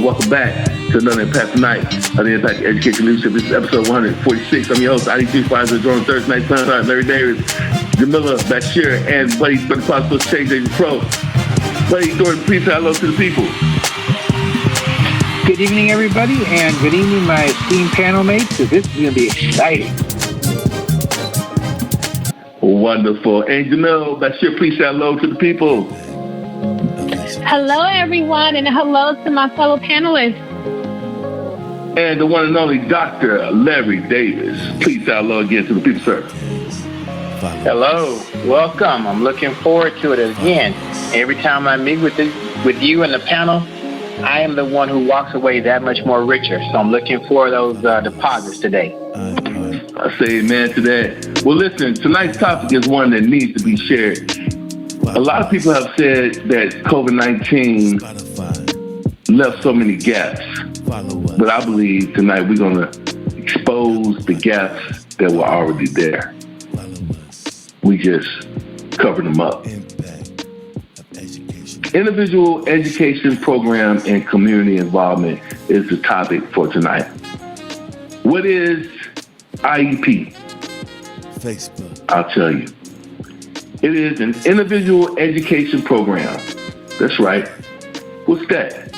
Welcome back to another Impact Night of the Impact Education Leadership. This is episode 146. I'm your host, I.E.P. Pfizer, joined Thursday night, Thornton, Larry Davis, Jamilah, Bashir, and Buddy for the Possible Change Agent Pro. Buddy, Thornton, please say hello to the people. Good evening, everybody, and good evening, my esteemed panel mates. This is going to be exciting. Wonderful. And Jamilah, Bashir, please say hello to the people. Hello, everyone, and hello to my fellow panelists. And the one and only Dr. Larry Davis. Please say hello again to the people, sir. Hello. Welcome. I'm looking forward to it again. Every time I meet with you and the panel, I am the one who walks away that much more richer. So I'm looking for those deposits today. I say amen to that. Well, listen, tonight's topic is one that needs to be shared. A lot of people have said that COVID-19 left so many gaps. But I believe tonight we're going to expose the gaps that were already there. We just covered them up. Individual education program and community involvement is the topic for tonight. What is I.E.P? Facebook. I'll tell you. It is an individual education program. That's right. What's that?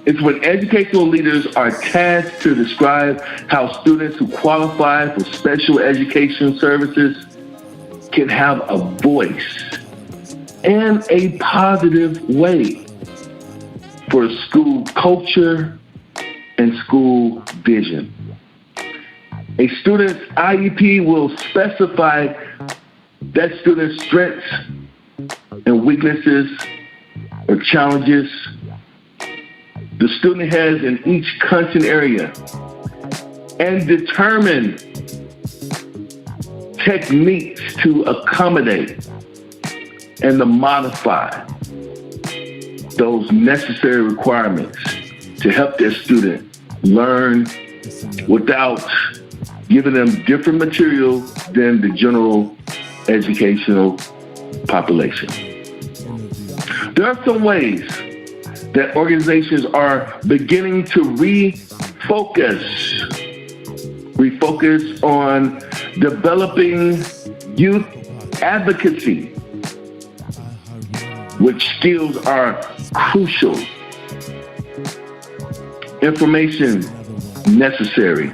It's when educational leaders are tasked to describe how students who qualify for special education services can have a voice in a positive way for school culture and school vision. A student's IEP will specify that student's strengths and weaknesses or challenges the student has in each content area and determine techniques to accommodate and to modify those necessary requirements to help their student learn without giving them different material than the general educational population. There are some ways that organizations are beginning to refocus on developing youth advocacy, which skills are crucial. Information necessary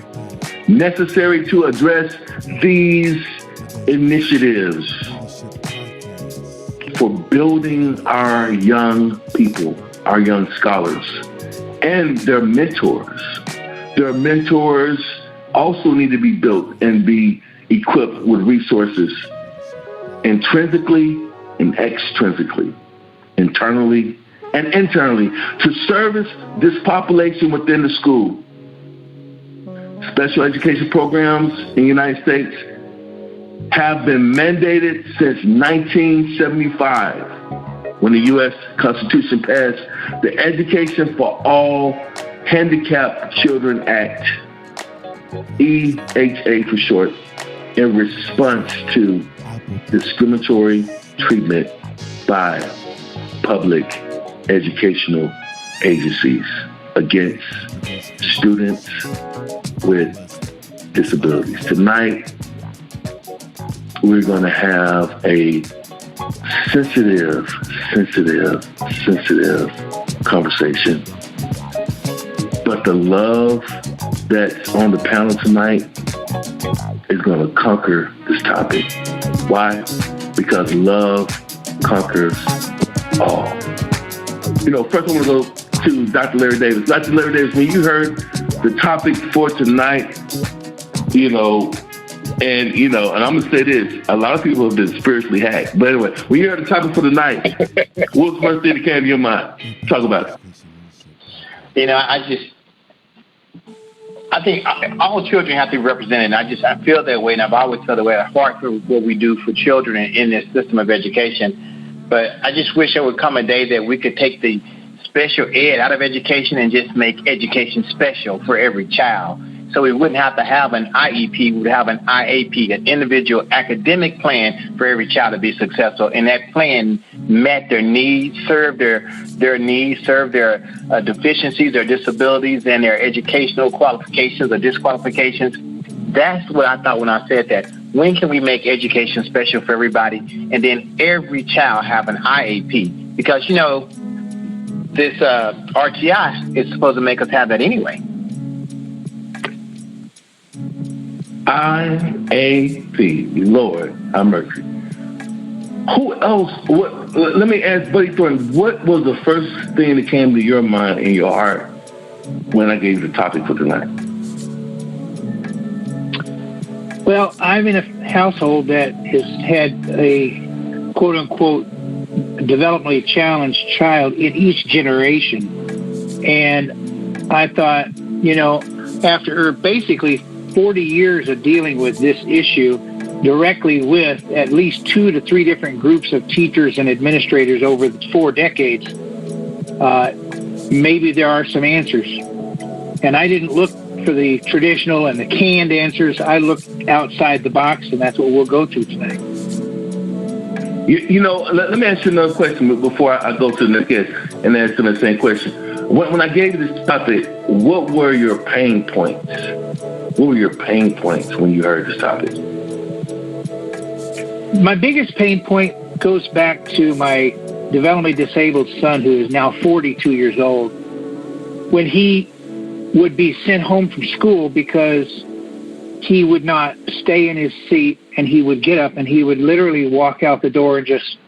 to address these initiatives for building our young people, our young scholars, and their mentors. Their mentors also need to be built and be equipped with resources intrinsically and extrinsically, internally and internally, to service this population within the school. Special education programs in the United States have been mandated since 1975, when the U.S. Constitution passed the Education for All Handicapped Children Act, EHA for short, in response to discriminatory treatment by public educational agencies against students with disabilities. Tonight, we're going to have a sensitive conversation. But the love that's on the panel tonight is going to conquer this topic. Why? Because love conquers all. First I want to go to Dr. Larry Davis. Dr. Larry Davis, when you heard the topic for tonight, and I'm going to say this, a lot of people have been spiritually hacked. But anyway, when you heard the topic for tonight, what was the first thing that came to your mind? Talk about it. I think all children have to be represented. I feel that way, and I've always felt that way. I heart for what we do for children in this system of education. But I just wish there would come a day that we could take the special ed out of education and just make education special for every child. So we wouldn't have to have an IEP, we would have an IAP, an individual academic plan for every child to be successful. And that plan met their needs, served their needs, served their deficiencies, their disabilities, and their educational qualifications or disqualifications. That's what I thought when I said that. When can we make education special for everybody, and then every child have an I.E.P? Because, this RTI is supposed to make us have that anyway. I.A.P. Lord, have mercy. Who else? Let me ask Buddy Thornton, what was the first thing that came to your mind and your heart when I gave you the topic for tonight? Well, I'm in a household that has had a quote-unquote developmentally challenged child in each generation. And I thought, after basically 40 years of dealing with this issue directly with at least 2 to 3 different groups of teachers and administrators over 4 decades, maybe there are some answers. And I didn't look for the traditional and the canned answers. I looked outside the box, and that's what we'll go to tonight. Let me ask you another question before I go to the next guest and ask them the same question. When I gave you this topic, what were your pain points? What were your pain points when you heard this topic? My biggest pain point goes back to my developmentally disabled son, who is now 42 years old, when he would be sent home from school because he would not stay in his seat, and he would get up and he would literally walk out the door and just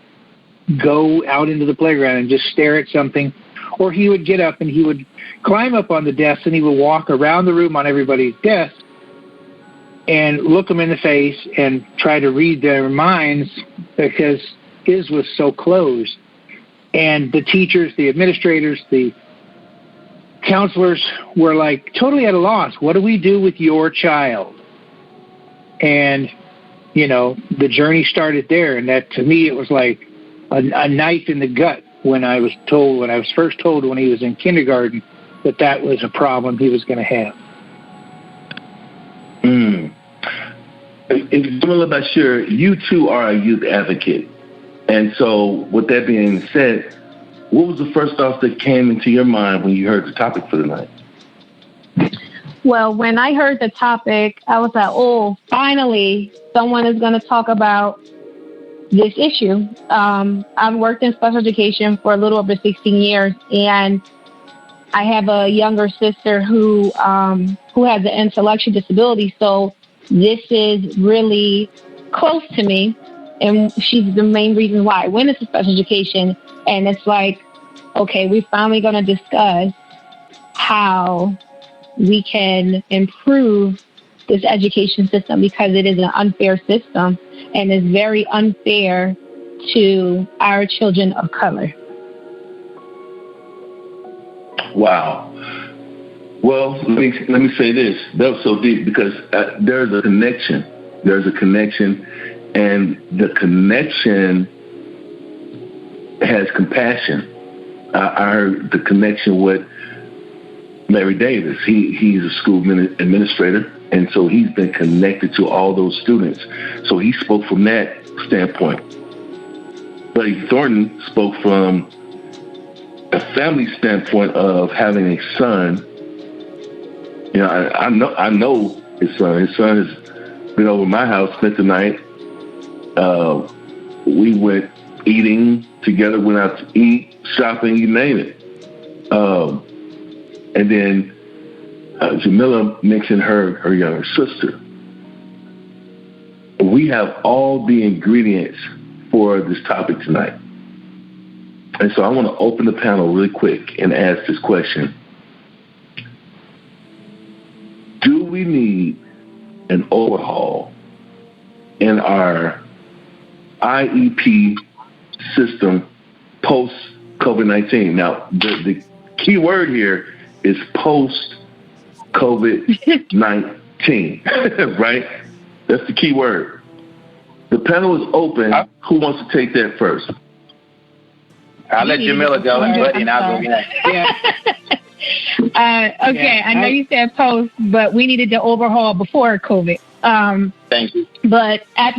go out into the playground and just stare at something. Or he would get up and he would climb up on the desk and he would walk around the room on everybody's desk and look them in the face and try to read their minds, because his was so closed. And the teachers, the administrators, the counselors were like totally at a loss. What do we do with your child? And, the journey started there. And that, to me, it was like a knife in the gut when I was first told when he was in kindergarten that was a problem he was going to have. Jamilah, Bashir, you too are a youth advocate. And so with that being said, what was the first thought that came into your mind when you heard the topic for the night? Well, when I heard the topic, I was like, finally, someone is going to talk about this issue. I've worked in special education for a little over 16 years, and I have a younger sister who has an intellectual disability. So this is really close to me, and she's the main reason why I went into special education. And it's like, okay, we're finally going to discuss how we can improve this education system, because it is an unfair system and is very unfair to our children of color. Wow. Well, let me say this. That was so deep, because there's a connection. There's a connection, and the connection has compassion. I heard the connection with Larry Davis. He's a school administrator, and so he's been connected to all those students. So he spoke from that standpoint. Buddy Thornton spoke from a family standpoint of having a son. I know his son. His son has been over my house, spent the night. We went eating together, went out to eat, shopping, you name it. And then Jamilah mentioned her younger sister. We have all the ingredients for this topic tonight. And so I want to open the panel really quick and ask this question. Do we need an overhaul in our I.E.P. system post-COVID-19? Now, the key word here is post-COVID-19, right? That's the key word. The panel is open. Who wants to take that first? I'll let Jamilah go, Buddy, and I'll go next. Okay, I know you said post, but we needed to overhaul before COVID. Thank you. But at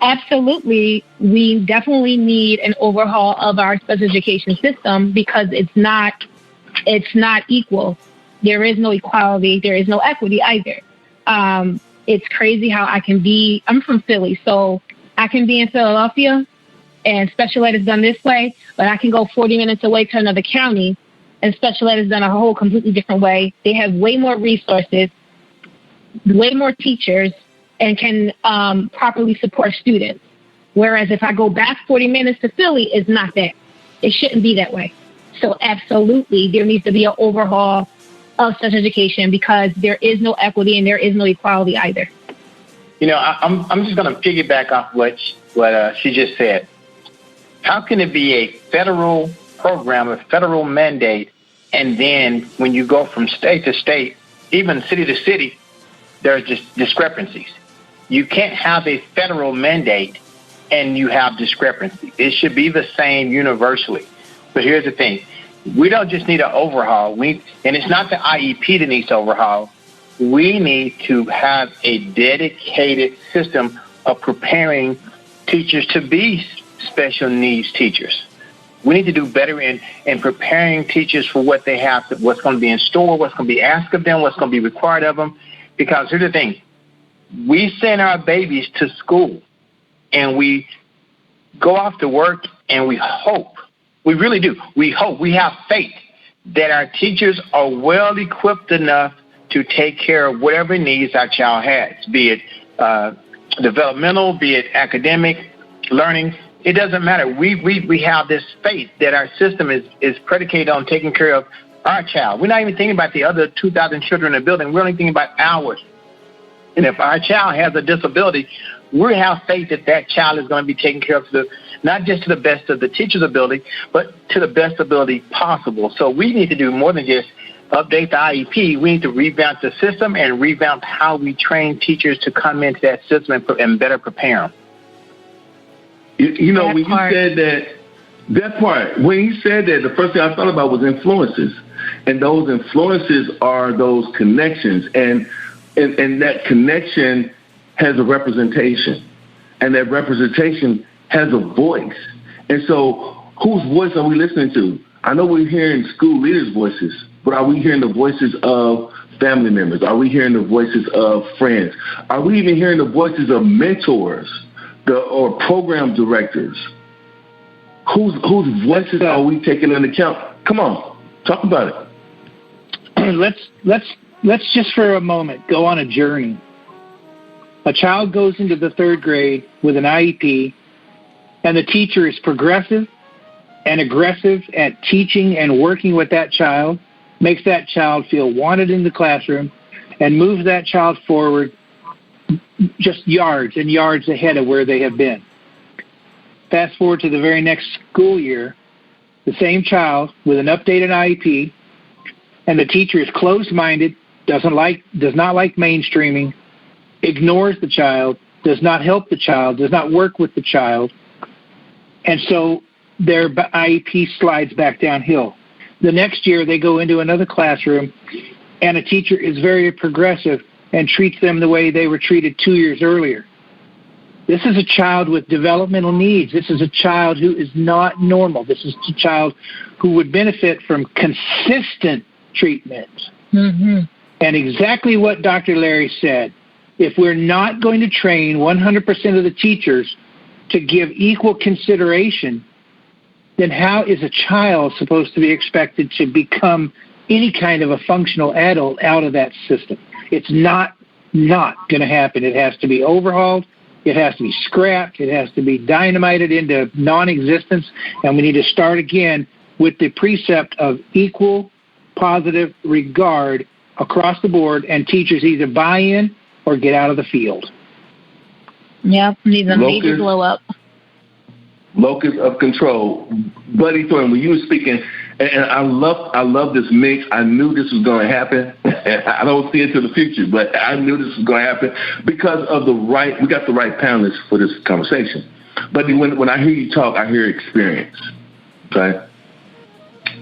Absolutely, we definitely need an overhaul of our special education system because it's not equal. There is no equality. There is no equity either. It's crazy how I'm from Philly, so I can be in Philadelphia and special ed is done this way, but I can go 40 minutes away to another county and special ed is done a whole completely different way. They have way more resources, way more teachers, and can properly support students. Whereas if I go back 40 minutes to Philly, it's not that. It shouldn't be that way. So absolutely, there needs to be an overhaul of special education because there is no equity and there is no equality either. You know, I'm just going to piggyback off what she just said. How can it be a federal program, a federal mandate, and then when you go from state to state, even city to city, there's just discrepancies? You can't have a federal mandate and you have discrepancies. It should be the same universally. But here's the thing. We don't just need an overhaul. And it's not the IEP that needs to overhaul. We need to have a dedicated system of preparing teachers to be special needs teachers. We need to do better in preparing teachers for what they have, what's going to be in store, what's going to be asked of them, what's going to be required of them. Because here's the thing. We send our babies to school and we go off to work and we hope, we really do, we hope, we have faith that our teachers are well equipped enough to take care of whatever needs our child has, be it developmental, be it academic, learning. It doesn't matter. We have this faith that our system is predicated on taking care of our child. We're not even thinking about the other 2,000 children in the building. We're only thinking about ours. And if our child has a disability, we have faith that that child is going to be taken care of not just to the best of the teacher's ability, but to the best ability possible. So we need to do more than just update the IEP. We need to revamp the system and revamp how we train teachers to come into that system and better prepare them. You know, when you said that part, when you said that, the first thing I thought about was influences. And those influences are those connections. And that connection has a representation. And that representation has a voice. And so whose voice are we listening to? I know we're hearing school leaders' voices, but are we hearing the voices of family members? Are we hearing the voices of friends? Are we even hearing the voices of mentors or program directors? Whose voices are we taking into account? Come on, talk about it. Let's just for a moment go on a journey. A child goes into the third grade with an IEP, and the teacher is progressive and aggressive at teaching and working with that child, makes that child feel wanted in the classroom, and moves that child forward just yards and yards ahead of where they have been. Fast forward to the very next school year, the same child with an updated IEP, and the teacher is closed-minded, does not like mainstreaming, ignores the child, does not help the child, does not work with the child, and so their IEP slides back downhill. The next year, they go into another classroom, and a teacher is very progressive and treats them the way they were treated 2 years earlier. This is a child with developmental needs. This is a child who is not normal. This is a child who would benefit from consistent treatment. Mm-hmm. And exactly what Dr. Larry said, if we're not going to train 100% of the teachers to give equal consideration, then how is a child supposed to be expected to become any kind of a functional adult out of that system? It's not going to happen. It has to be overhauled. It has to be scrapped. It has to be dynamited into non-existence. And we need to start again with the precept of equal positive regard across the board, and teachers either buy in or get out of the field. Yep, needs a major blow up. Locus of control. Buddy Thornton, when you were speaking, and I love this mix. I knew this was going to happen. I don't see it to the future, but I knew this was going to happen because of we got the right panelists for this conversation. But when I hear you talk, I hear experience, okay?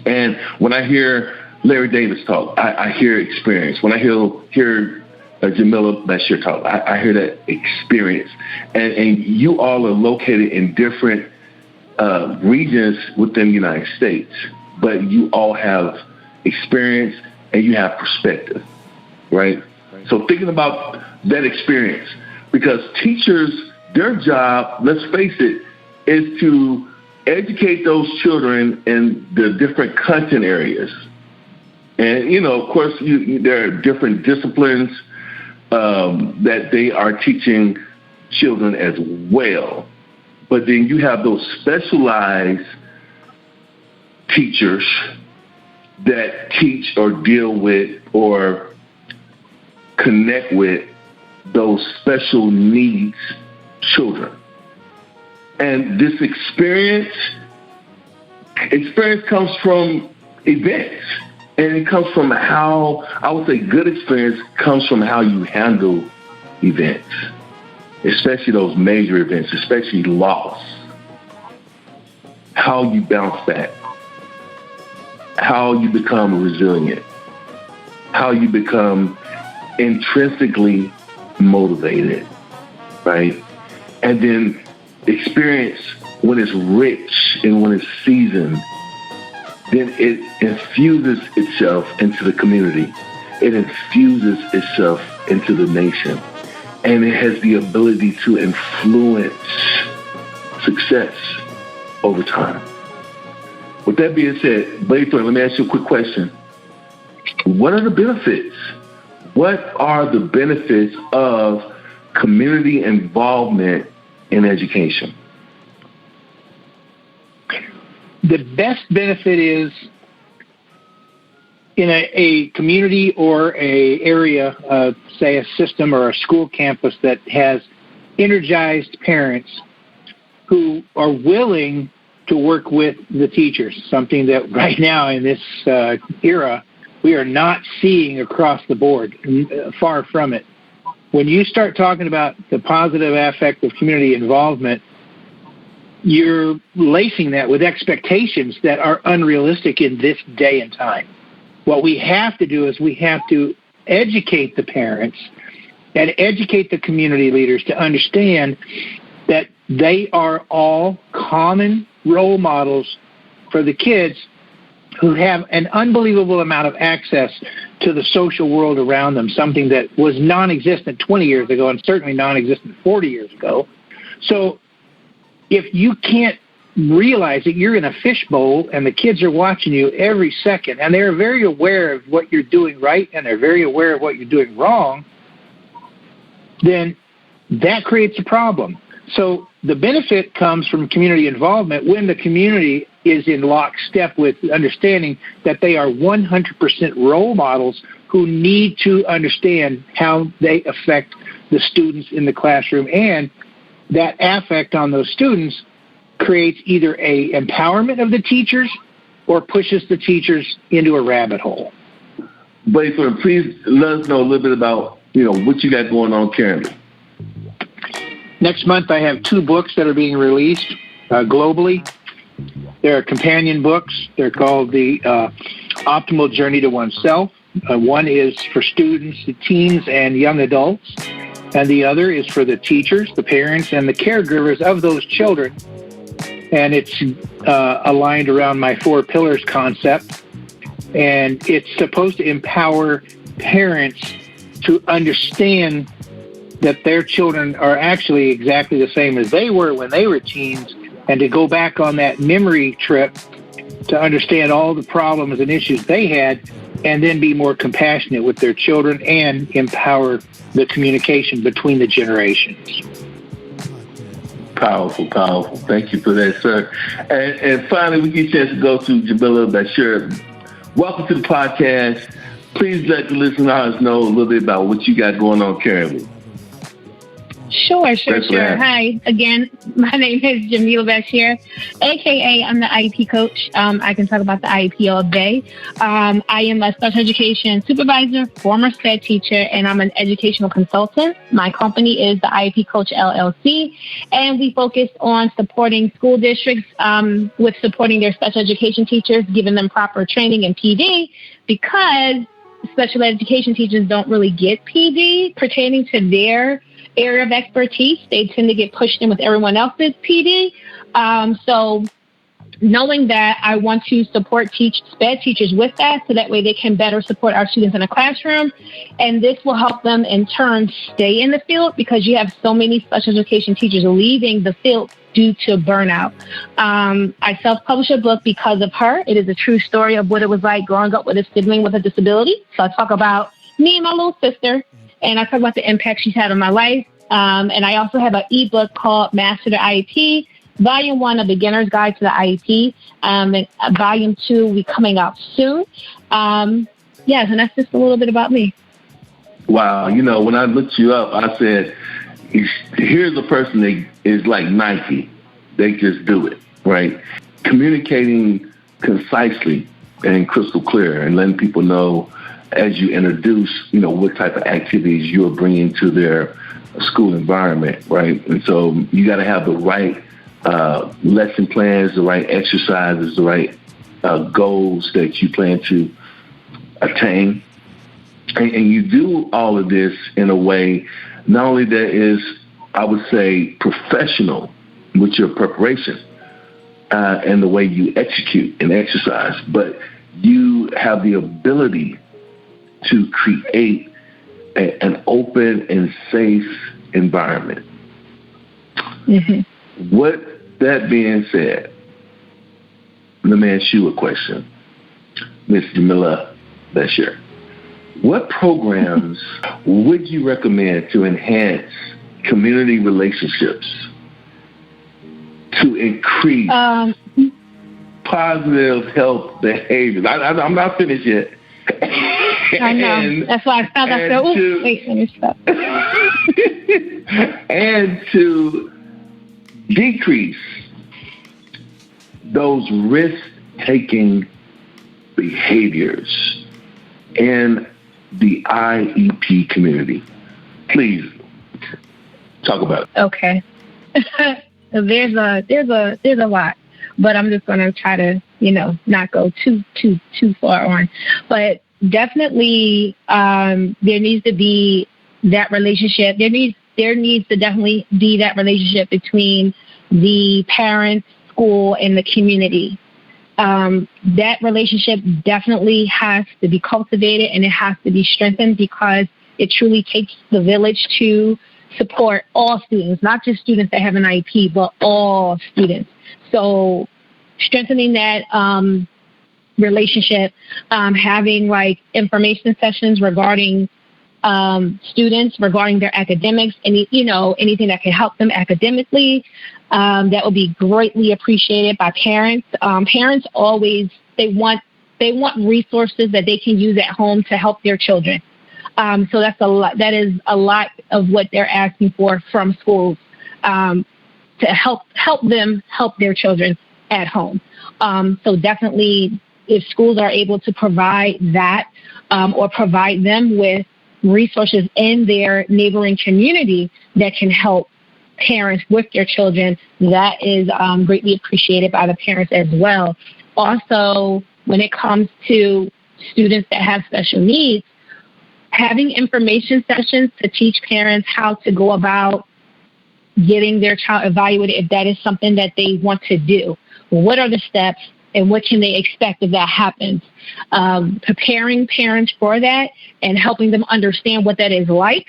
And when I hear Larry Davis talk, I hear experience. When I hear Jamilah Bashir talk. I hear that experience. And you all are located in different regions within the United States, but you all have experience and you have perspective, right? So thinking about that experience, because teachers, their job, let's face it, is to educate those children in the different content areas. And, of course, there are different disciplines that they are teaching children as well. But then you have those specialized teachers that teach or deal with or connect with those special needs children. And this experience comes from events. And it comes from how, I would say good experience comes from how you handle events, especially those major events, especially loss. How you bounce back, how you become resilient, how you become intrinsically motivated, right? And then experience when it's rich and when it's seasoned, then it infuses itself into the community. It infuses itself into the nation. And it has the ability to influence success over time. With that being said, Thornton, let me ask you a quick question. What are the benefits? What are the benefits of community involvement in education? The best benefit is in a community or a area, say a system or a school campus that has energized parents who are willing to work with the teachers, something that right now in this era we are not seeing across the board, far from it. When you start talking about the positive aspect of community involvement, you're lacing that with expectations that are unrealistic in this day and time. What we have to do is we have to educate the parents and educate the community leaders to understand that they are all common role models for the kids who have an unbelievable amount of access to the social world around them, something that was non-existent 20 years ago and certainly non-existent 40 years ago. So if you can't realize that you're in a fishbowl and the kids are watching you every second and they're very aware of what you're doing right and they're very aware of what you're doing wrong, then that creates a problem. So the benefit comes from community involvement when the community is in lockstep with understanding that they are 100% role models who need to understand how they affect the students in the classroom, and that affect on those students creates either a empowerment of the teachers or pushes the teachers into a rabbit hole. Thornton, please let us know a little bit about, what you got going on currently. Next month, I have 2 books that are being released globally. They're companion books. They're called The Optimal Journey to Oneself. One is for students, the teens, and young adults. And the other is for the teachers, the parents, and the caregivers of those children. And it's aligned around my 4 pillars concept. And it's supposed to empower parents to understand that their children are actually exactly the same as they were when they were teens, and to go back on that memory trip to understand all the problems and issues they had, and then be more compassionate with their children and empower the communication between the generations. Powerful, powerful. Thank you for that, sir. And finally, we get a chance to go to Jamilah Bashir. Welcome to the podcast. Please let the listeners know a little bit about what you got going on currently. Sure. Hi, again, my name is Jamilah Bashir, a.k.a. I'm the I.E.P coach. I can talk about the I.E.P all day. I am a special education supervisor, former SPED teacher, and I'm an educational consultant. My company is the I.E.P Coach LLC, and we focus on supporting school districts with supporting their special education teachers, giving them proper training in PD, because special education teachers don't really get PD pertaining to their area of expertise. They tend to get pushed in with everyone else's PD. So knowing that, I want to support SPED teachers with that, so that way they can better support our students in the classroom. And this will help them in turn stay in the field, because you have so many special education teachers leaving the field due to burnout. I self-published a book because of her. It is a true story of what it was like growing up with a sibling with a disability. So I talk about me and my little sister, and I talk about the impact she's had on my life. And I also have an ebook called Master the I.E.P, Volume 1, A Beginner's Guide to the I.E.P. And Volume 2 will be coming out soon. Yes, and that's just a little bit about me. Wow. You know, when I looked you up, I said, here's a person that is like Nike. They just do it, right? Communicating concisely and crystal clear, and letting people know as you introduce, you know, what type of activities you're bringing to their school environment, right? And so you got to have the right lesson plans, the right exercises, the right goals that you plan to attain. And you do all of this in a way, not only that is, I would say, professional with your preparation and the way you execute and exercise, but you have the ability to create an open and safe environment. Mm-hmm. What that being said, let me ask you a question, Ms. Jamilah Bashir. What programs would you recommend to enhance community relationships, to increase positive health behaviors? I'm not finished yet. I know. That's why I found out. Wait, let me stop. And to decrease those risk-taking behaviors in the I.E.P community. Please talk about it. Okay. There's a lot, but I'm just going to try to, not go too far on. But definitely, there needs to be that relationship. There needs to definitely be that relationship between the parents, school, and the community. That relationship definitely has to be cultivated, and it has to be strengthened, because it truly takes the village to support all students, not just students that have an IEP, but all students. So strengthening that relationship, having like information sessions regarding students, regarding their academics, anything that can help them academically, that would be greatly appreciated by parents. Parents always, they want resources that they can use at home to help their children. So that's a lot. That is a lot of what they're asking for from schools, to help them help their children at home. So definitely, if schools are able to provide that, or provide them with resources in their neighboring community that can help parents with their children, that is greatly appreciated by the parents as well. Also, when it comes to students that have special needs, having information sessions to teach parents how to go about getting their child evaluated, if that is something that they want to do. What are the steps, and what can they expect if that happens? Preparing parents for that and helping them understand what that is like.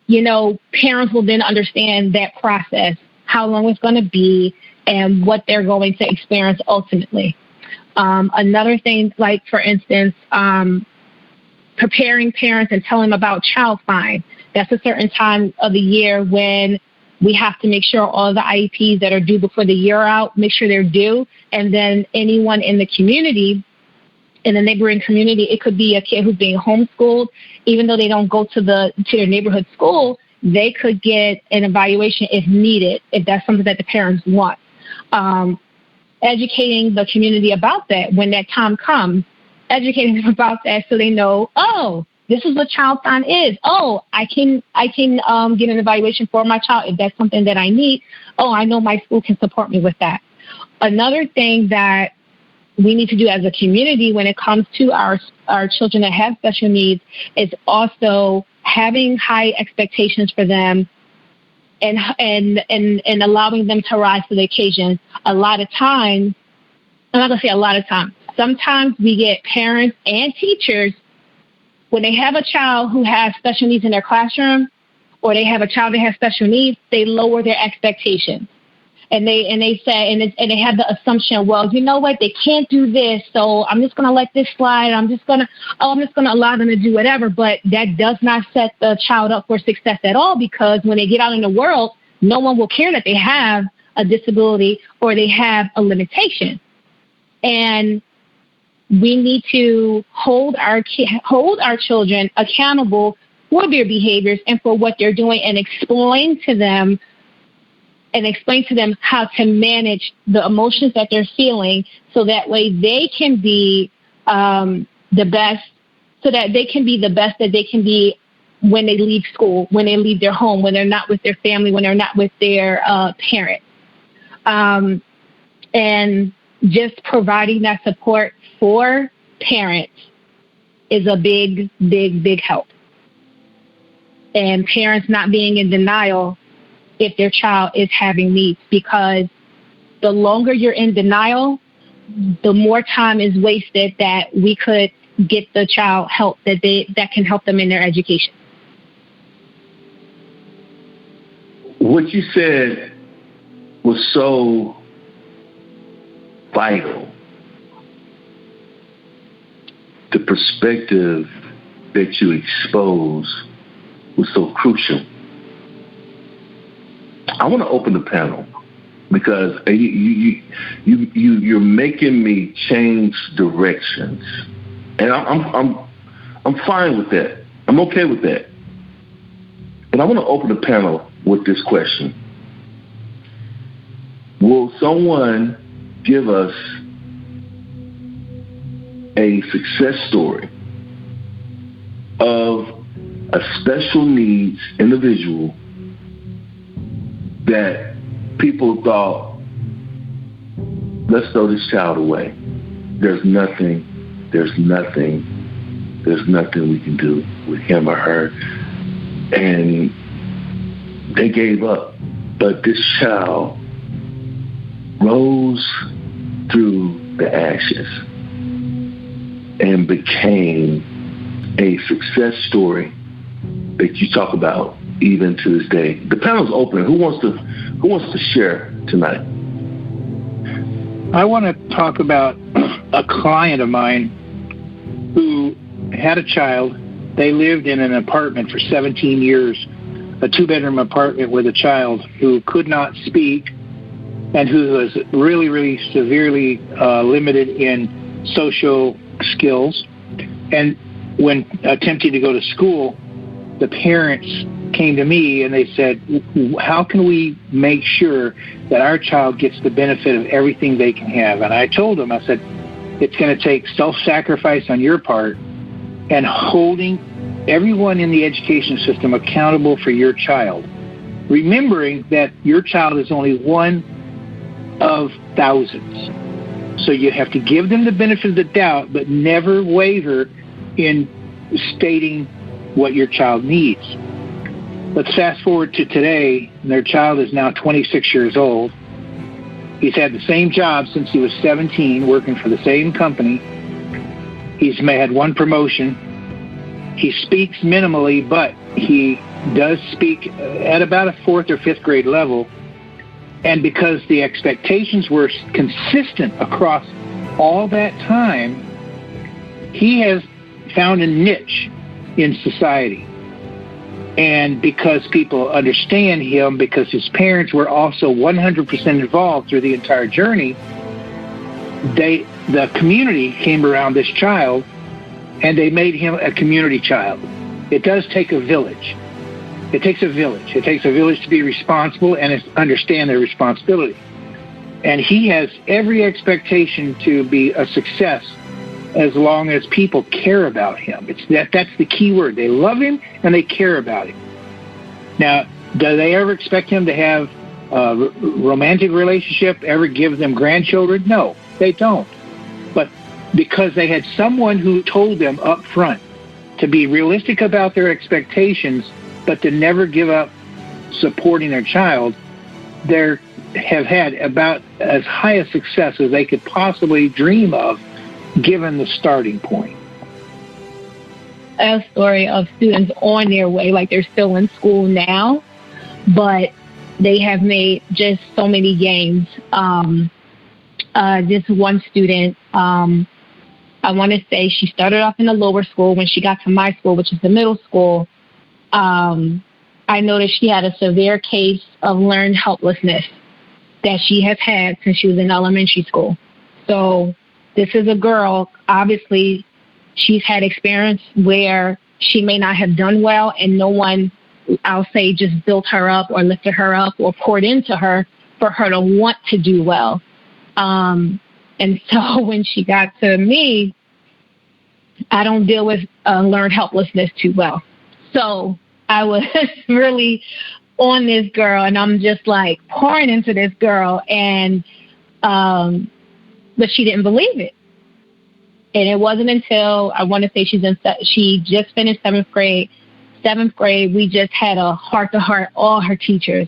Parents will then understand that process, how long it's going to be, and what they're going to experience ultimately. Another thing, like, for instance, preparing parents and telling them about child find. That's a certain time of the year when we have to make sure all the IEPs that are due before the year out, make sure they're due. And then anyone in the community, in the neighboring community, it could be a kid who's being homeschooled. Even though they don't go to their neighborhood school, they could get an evaluation if needed, if that's something that the parents want. Educating the community about that when that time comes, educating them about that so they know, oh, this is what child find is. Oh, I can get an evaluation for my child if that's something that I need. Oh, I know my school can support me with that. Another thing that we need to do as a community when it comes to our children that have special needs is also having high expectations for them and allowing them to rise to the occasion. A lot of times, I'm not going to say a lot of times, sometimes we get parents and teachers, when they have a child who has special needs in their classroom or they have a child that has special needs, they lower their expectations. And they say, and they have the assumption, well, you know what, they can't do this, so I'm just going to let this slide. I'm just going to allow them to do whatever. But that does not set the child up for success at all, because when they get out in the world, no one will care that they have a disability or they have a limitation. And we need to hold our children accountable for their behaviors and for what they're doing, and explain to them how to manage the emotions that they're feeling, so that way they can be the best that they can be when they leave school, when they leave their home, when they're not with their family, when they're not with their parents. And just providing that support for parents is a big, big, big help. And parents not being in denial if their child is having needs, because the longer you're in denial, the more time is wasted that we could get the child help that can help them in their education. What you said was so vital. The perspective that you exposed was so crucial. I want to open the panel because you're making me change directions, and I'm fine with that. I'm okay with that. And I want to open the panel with this question: will someone give us a success story of a special needs individual that people thought, let's throw this child away. There's nothing we can do with him or her. And they gave up. But this child rose through the ashes and became a success story that you talk about even to this day. The panel's open. Who wants to share tonight? I want to talk about a client of mine who had a child. They lived in an apartment for 17 years, a 2-bedroom apartment with a child who could not speak and who was really, really severely limited in social skills. And when attempting to go to school, the parents came to me and they said, how can we make sure that our child gets the benefit of everything they can have? And I told them, I said, it's going to take self-sacrifice on your part and holding everyone in the education system accountable for your child, remembering that your child is only one of thousands. So you have to give them the benefit of the doubt, but never waver in stating what your child needs. Let's fast forward to today, and their child is now 26 years old. He's had the same job since he was 17, working for the same company. He's had one promotion. He speaks minimally, but he does speak at about a 4th or 5th grade level. And because the expectations were consistent across all that time, he has found a niche in society. And because people understand him, because his parents were also 100% involved through the entire journey, the community came around this child and they made him a community child. It does take a village. It takes a village. It takes a village to be responsible and understand their responsibility. And he has every expectation to be a success as long as people care about him. That's the key word. They love him and they care about him. Now, do they ever expect him to have a romantic relationship, ever give them grandchildren? No, they don't. because they had someone who told them up front to be realistic about their expectations, but to never give up supporting their child, they have had about as high a success as they could possibly dream of, given the starting point. A story of students on their way, like they're still in school now, but they have made just so many gains. This one student, I want to say she started off in the lower school. When she got to my school, which is the middle school, I noticed she had a severe case of learned helplessness that she has had since she was in elementary school. So this is a girl, obviously, she's had experience where she may not have done well, and no one, I'll say, just built her up or lifted her up or poured into her for her to want to do well. And so when she got to me, I don't deal with learned helplessness too well. So I was really on this girl, and I'm just like pouring into this girl, and but she didn't believe it. And it wasn't until, I want to say she just finished seventh grade. Seventh grade, we just had a heart-to-heart, all her teachers.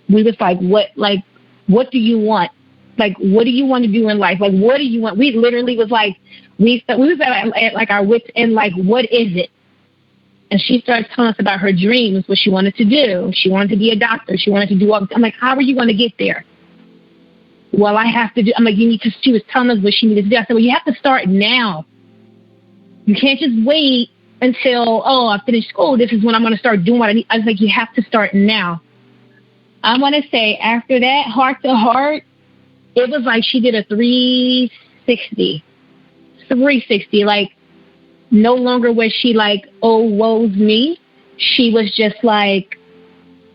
We was like, what do you want? Like, what do you want to do in life? Like, what do you want? We literally was like, we was at like our wits end, like, what is it? And she started telling us about her dreams, what she wanted to do. She wanted to be a doctor. She wanted to do all. I'm like, how are you going to get there? Well, I have to do. I'm like, you need to. She was telling us what she needed to do. I said, well, you have to start now. You can't just wait until, I finished school. This is when I'm going to start doing what I need. I was like, you have to start now. I want to say after that, heart to heart, it was like she did a 360. Like, no longer was she like, oh, woe's me. She was just like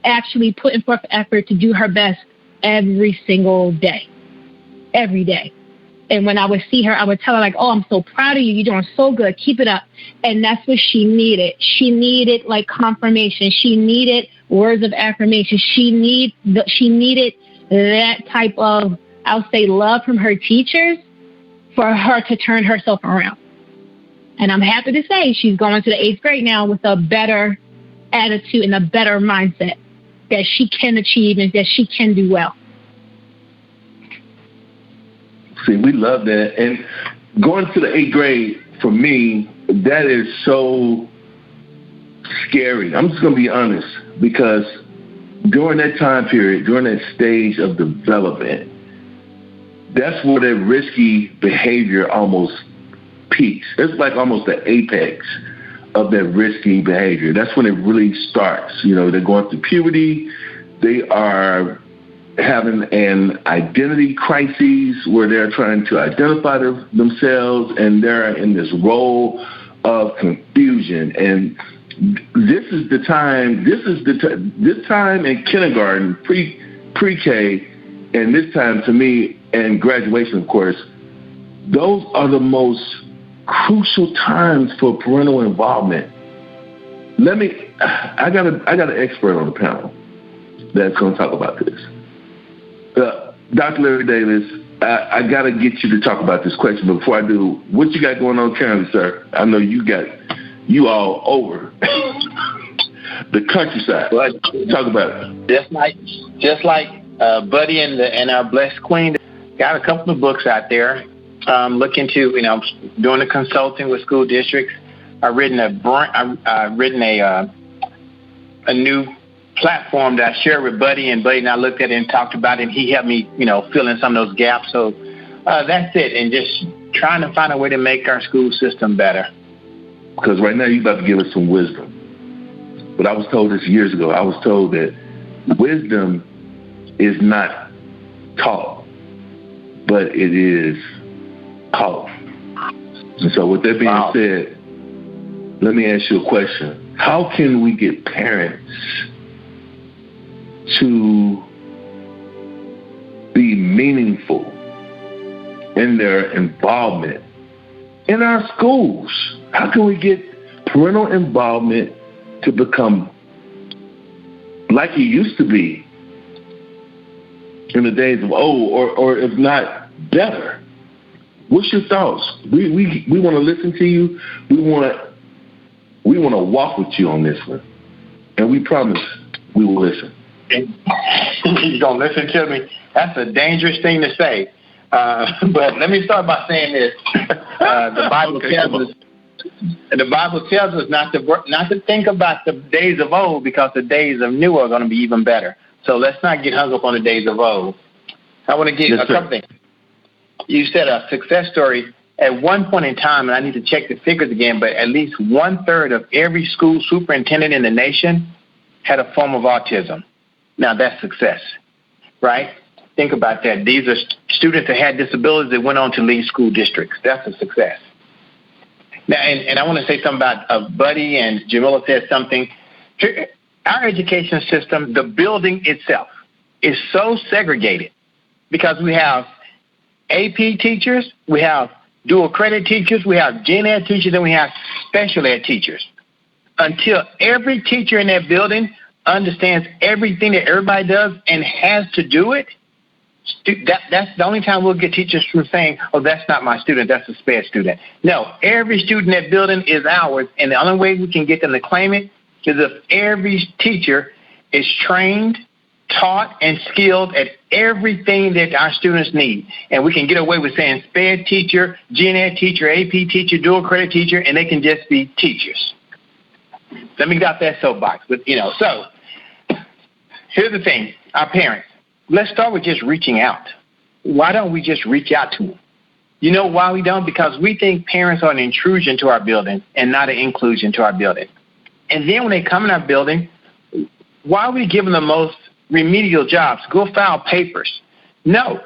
actually putting forth effort to do her best every single day. Every day. And when I would see her, I would tell her, like, oh, I'm so proud of you. You're doing so good. Keep it up. And that's what she needed. She needed, like, confirmation. She needed words of affirmation. She needed that type of, I'll say, love from her teachers for her to turn herself around. And I'm happy to say she's going to the 8th grade now with a better attitude and a better mindset that she can achieve and that she can do well. See, we love that. And going to the 8th grade, for me, that is so scary. I'm just going to be honest, because during that time period, during that stage of development, that's where that risky behavior almost peaks. It's like almost the apex of that risky behavior. That's when it really starts. You know, they're going through puberty. They are having an identity crisis where they're trying to identify themselves, and they're in this role of confusion. And this is the time. This time in kindergarten, pre-K, and this time to me, and graduation, of course. Those are the most crucial times for parental involvement. I got an expert on the panel that's going to talk about this. Dr. Larry Davis, I got to get you to talk about this question. But before I do, what you got going on currently, sir? I know you all over the countryside. Well, talk about it. Just like Buddy and our blessed queen, got a couple of books out there. Looking to, doing the consulting with school districts. I've written a new platform that I shared with Buddy, and Buddy and I looked at it and talked about it, and he helped me, fill in some of those gaps. So that's it, and just trying to find a way to make our school system better. Because right now you're about to give us some wisdom. But I was told this years ago. I was told that wisdom is not taught, but it is taught. And so with that being said, let me ask you a question. How can we get parents to be meaningful in their involvement in our schools? How can we get parental involvement to become like it used to be in the days of old, or if not better? What's your thoughts? We want to listen to you. We want to walk with you on this one, and we promise we will listen. You're gonna listen to me? That's a dangerous thing to say. But let me start by saying this: the Bible tells us not to think about the days of old, because the days of new are going to be even better. So let's not get hung up on the days of old. I want to give a couple things. You said a success story. At one point in time, and I need to check the figures again, but at least 1/3 of every school superintendent in the nation had a form of autism. Now that's success, right? Think about that. These are students that had disabilities that went on to lead school districts. That's a success. Now, and I want to say something about Buddy, and Jamilah said something. Our education system, the building itself, is so segregated because we have AP teachers, we have dual credit teachers, we have gen ed teachers, and we have special ed teachers. Until every teacher in that building understands everything that everybody does and has to do it, that's the only time we'll get teachers from saying, oh, that's not my student, that's a SPED student. No, every student in that building is ours, and the only way we can get them to claim it is if every teacher is trained, taught, and skilled at everything that our students need. And we can get away with saying SPED teacher, gen ed teacher, AP teacher, dual credit teacher, and they can just be teachers. Let me get off that soapbox. But, so here's the thing, our parents. Let's start with just reaching out. Why don't we just reach out to them? You know why we don't? Because we think parents are an intrusion to our building and not an inclusion to our building. And then when they come in our building, why are we giving them the most remedial jobs? Go file papers. No,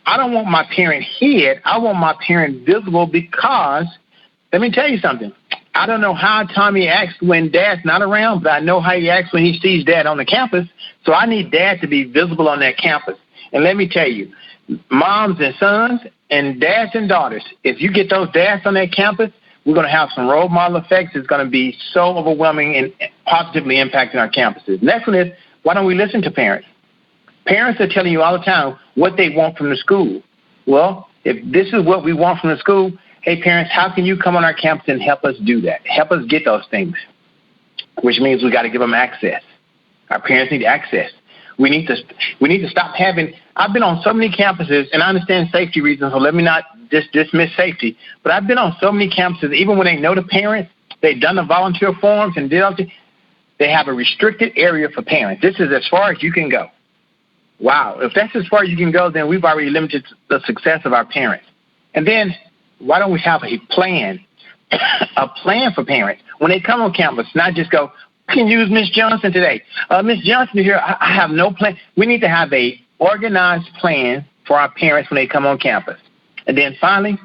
I don't want my parent hid. I want my parent visible, because let me tell you something. I don't know how Tommy acts when Dad's not around, but I know how he acts when he sees Dad on the campus. So I need Dad to be visible on that campus. And let me tell you, moms and sons and dads and daughters, if you get those dads on that campus, we're going to have some role model effects. It's going to be so overwhelming and positively impacting our campuses. Next one is, why don't we listen to parents? Parents are telling you all the time what they want from the school. Well, if this is what we want from the school, hey, parents, how can you come on our campus and help us do that? Help us get those things, which means we got to give them access. Our parents need access. We need to stop having. I've been on so many campuses, and I understand safety reasons, so let me not dismiss safety. But I've been on so many campuses, even when they know the parents, they've done the volunteer forms and did all the, they have a restricted area for parents. This is as far as you can go. Wow, if that's as far as you can go, then we've already limited the success of our parents. And then why don't we have a plan for parents when they come on campus, not just go, I can use Miss Johnson today. Miss Johnson is here. I have no plan. We need to have a organized plan for our parents when they come on campus. And then finally,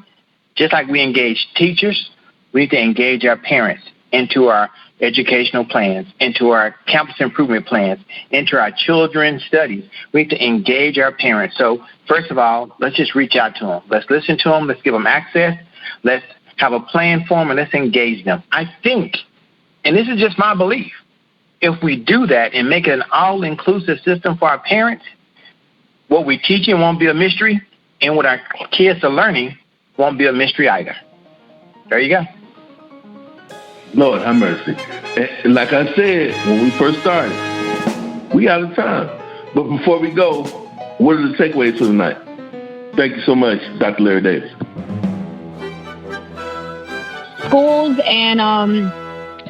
just like we engage teachers, we need to engage our parents into our educational plans, into our campus improvement plans, into our children's studies. We need to engage our parents. So first of all, let's just reach out to them. Let's listen to them. Let's give them access. Let's have a plan for them, and let's engage them. I think, and this is just my belief, if we do that and make it an all-inclusive system for our parents, what we teach them won't be a mystery, and what our kids are learning won't be a mystery either. There you go. Lord have mercy. And like I said when we first started, we out of time. But before we go, what are the takeaways for tonight? Thank you so much, Dr. Larry Davis. Schools and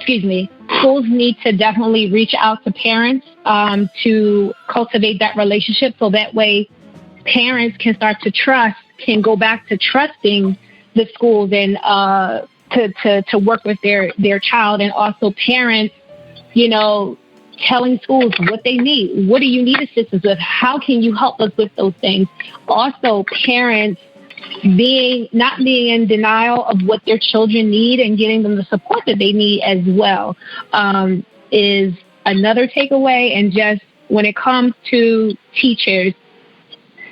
schools need to definitely reach out to parents to cultivate that relationship, so that way parents can start to can go back to trusting the schools and to work with their child. And also parents, telling schools what they need. What do you need assistance with? How can you help us with those things? Also, parents not being in denial of what their children need and getting them the support that they need as well is another takeaway. And just when it comes to teachers,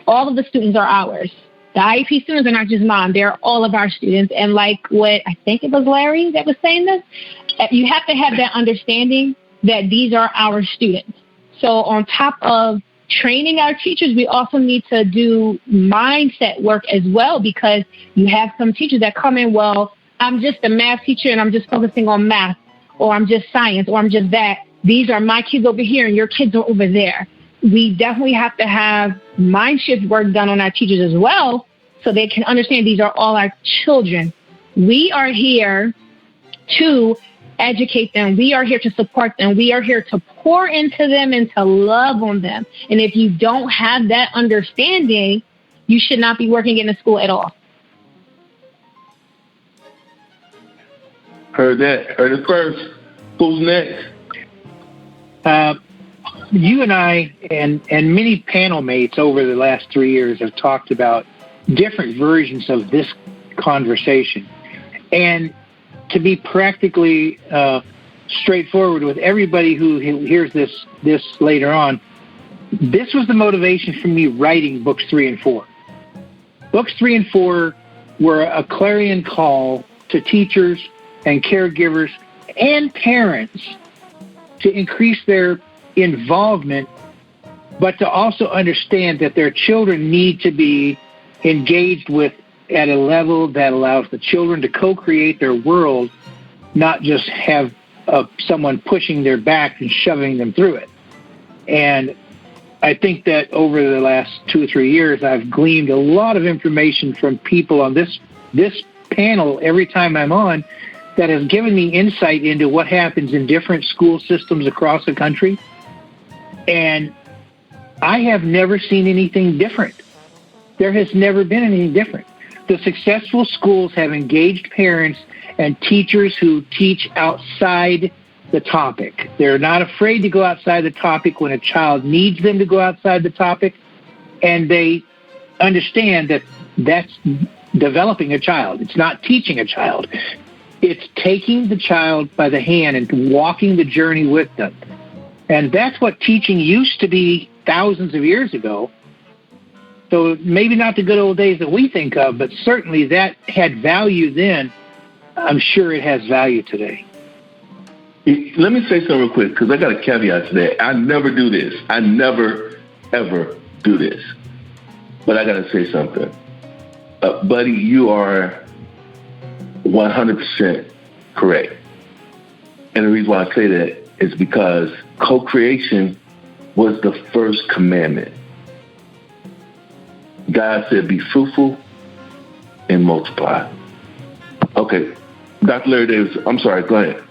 all of the students are ours. The I.E.P students are not just mine. They're all of our students. And like what I think it was Larry that was saying this, you have to have that understanding that these are our students. So on top of training our teachers, we also need to do mindset work as well, because you have some teachers that come in, well, I'm just a math teacher and I'm just focusing on math, or I'm just science, or I'm just that. These are my kids over here and your kids are over there. We definitely have to have mind shift work done on our teachers as well, so they can understand these are all our children. We are here to educate them. We are here to support them. We are here to pour into them and to love on them. And if you don't have that understanding, you should not be working in the school at all. Heard that. Heard it first. Who's next? You and I and many panel mates over the last 3 years have talked about different versions of this conversation. And to be practically straightforward with everybody who hears this later on, this was the motivation for me writing books 3 and 4. Books 3 and 4 were a clarion call to teachers and caregivers and parents to increase their involvement, but to also understand that their children need to be engaged with at a level that allows the children to co-create their world, not just have someone pushing their back and shoving them through it. And I think that over the last 2 or 3 years, I've gleaned a lot of information from people on this panel every time I'm on that has given me insight into what happens in different school systems across the country. And I have never seen anything different. There has never been anything different. The successful schools have engaged parents and teachers who teach outside the topic. They're not afraid to go outside the topic when a child needs them to go outside the topic, and they understand that that's developing a child. It's not teaching a child. It's taking the child by the hand and walking the journey with them. And that's what teaching used to be thousands of years ago. So maybe not the good old days that we think of, but certainly that had value then. I'm sure it has value today. Let me say something real quick, because I got a caveat to that. I never do this. I never, ever do this. But I got to say something. Buddy, you are 100% correct. And the reason why I say that is because co-creation was the first commandment. God said, be fruitful and multiply. Okay. Dr. Larry Davis, I'm sorry, go ahead.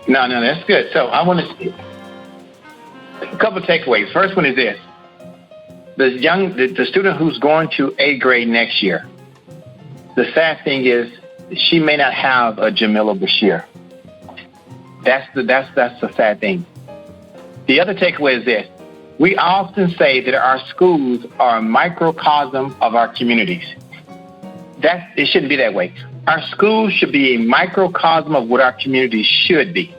No, that's good. So I want to see a couple of takeaways. First one is this. The student who's going to 8th grade next year, the sad thing is she may not have a Jamilah Bashir. That's the sad thing. The other takeaway is this. We often say that our schools are a microcosm of our communities. It shouldn't be that way. Our schools should be a microcosm of what our communities should be.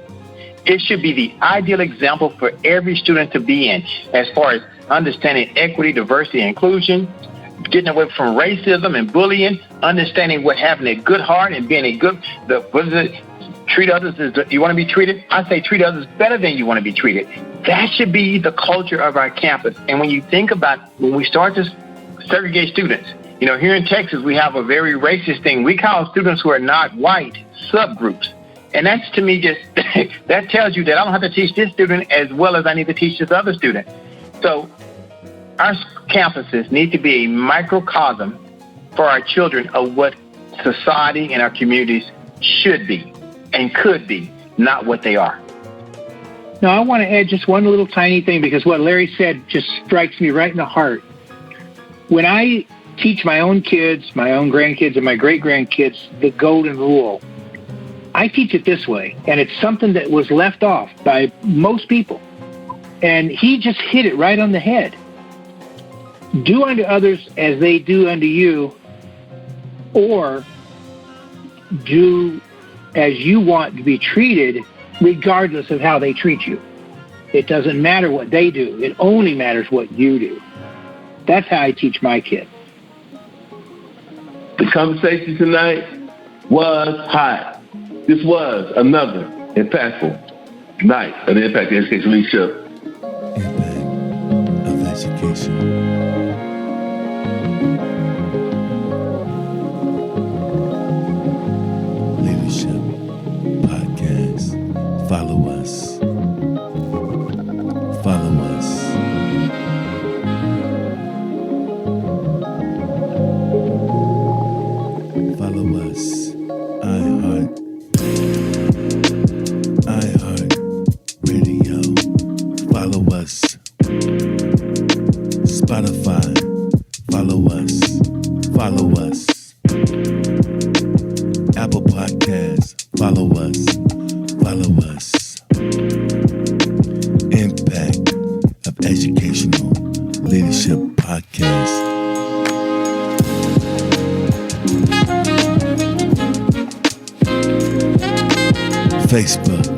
It should be the ideal example for every student to be in as far as understanding equity, diversity, and inclusion, getting away from racism and bullying, understanding what having a good heart and being treat others as you want to be treated. I say treat others better than you want to be treated. That should be the culture of our campus. And when you think about when we start to segregate students, here in Texas, we have a very racist thing. We call students who are not white subgroups. And that's, to me, just that tells you that I don't have to teach this student as well as I need to teach this other student. So our campuses need to be a microcosm for our children of what society and our communities should be and could be, not what they are. Now, I want to add just one little tiny thing, because what Larry said just strikes me right in the heart. When I teach my own kids, my own grandkids, and my great-grandkids the golden rule, I teach it this way, and it's something that was left off by most people. And he just hit it right on the head. Do unto others as they do unto you, or do as you want to be treated, regardless of how they treat you. It doesn't matter what they do. It only matters what you do. That's how I teach my kids. The conversation tonight was hot. This was another impactful night of the Impact Education Leadership education. Leadership Podcast. Follow us. Follow us. Follow us. iHeart Radio. Follow us. Spotify. Follow us. Follow us. Apple Podcasts. Follow us. Follow us. Impact of Educational Leadership Podcast. Facebook.